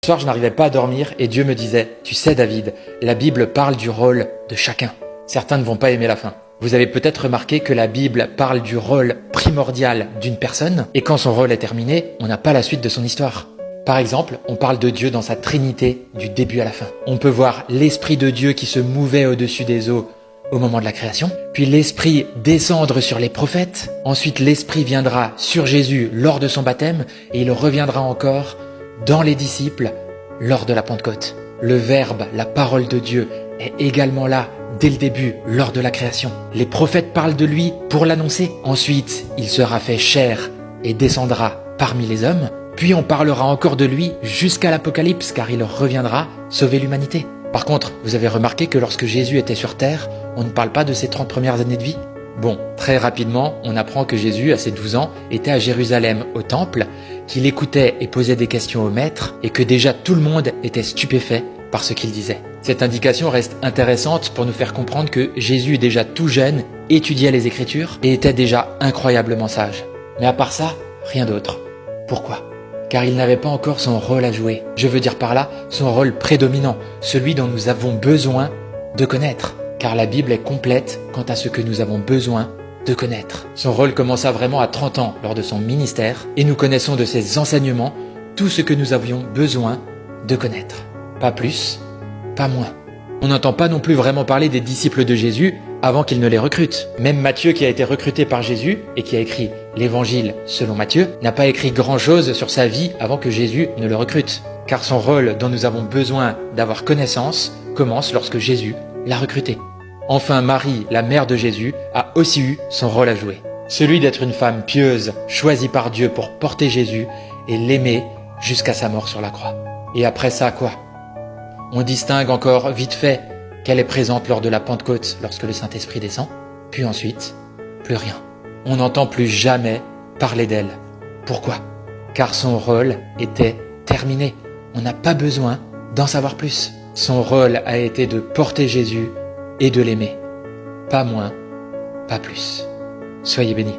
soir, je n'arrivais pas à dormir et Dieu me disait « Tu sais David, la Bible parle du rôle de chacun. » Certains ne vont pas aimer la fin. Vous avez peut-être remarqué que la Bible parle du rôle primordial d'une personne et quand son rôle est terminé, on n'a pas la suite de son histoire. Par exemple, on parle de Dieu dans sa trinité du début à la fin. On peut voir l'Esprit de Dieu qui se mouvait au-dessus des eaux au moment de la création, puis l'Esprit descendre sur les prophètes, ensuite l'Esprit viendra sur Jésus lors de son baptême et il reviendra encore dans les disciples lors de la Pentecôte. Le Verbe, la parole de Dieu, est également là dès le début, lors de la création. Les prophètes parlent de lui pour l'annoncer. Ensuite, il sera fait chair et descendra parmi les hommes. Puis on parlera encore de lui jusqu'à l'Apocalypse, car il reviendra sauver l'humanité. Par contre, vous avez remarqué que lorsque Jésus était sur terre, on ne parle pas de ses 30 premières années de vie? Bon, très rapidement, on apprend que Jésus, à ses 12 ans, était à Jérusalem, au temple, qu'il écoutait et posait des questions au maître, et que déjà tout le monde était stupéfait par ce qu'il disait. Cette indication reste intéressante pour nous faire comprendre que Jésus, déjà tout jeune, étudiait les Écritures et était déjà incroyablement sage. Mais à part ça, rien d'autre. Pourquoi ? Car il n'avait pas encore son rôle à jouer. Je veux dire par là, son rôle prédominant, celui dont nous avons besoin de connaître. Car la Bible est complète quant à ce que nous avons besoin de connaître. Son rôle commença vraiment à 30 ans lors de son ministère, et nous connaissons de ses enseignements tout ce que nous avions besoin de connaître. Pas plus, pas moins. On n'entend pas non plus vraiment parler des disciples de Jésus avant qu'il ne les recrute. Même Matthieu, qui a été recruté par Jésus et qui a écrit l'Évangile selon Matthieu, n'a pas écrit grand-chose sur sa vie avant que Jésus ne le recrute. Car son rôle dont nous avons besoin d'avoir connaissance commence lorsque Jésus l'a recruté. Enfin, Marie, la mère de Jésus, a aussi eu son rôle à jouer. Celui d'être une femme pieuse, choisie par Dieu pour porter Jésus et l'aimer jusqu'à sa mort sur la croix. Et après ça, quoi ? On distingue encore vite fait qu'elle est présente lors de la Pentecôte lorsque le Saint-Esprit descend, puis ensuite, plus rien. On n'entend plus jamais parler d'elle. Pourquoi ? Car son rôle était terminé. On n'a pas besoin d'en savoir plus. Son rôle a été de porter Jésus et de l'aimer. Pas moins, pas plus. Soyez bénis.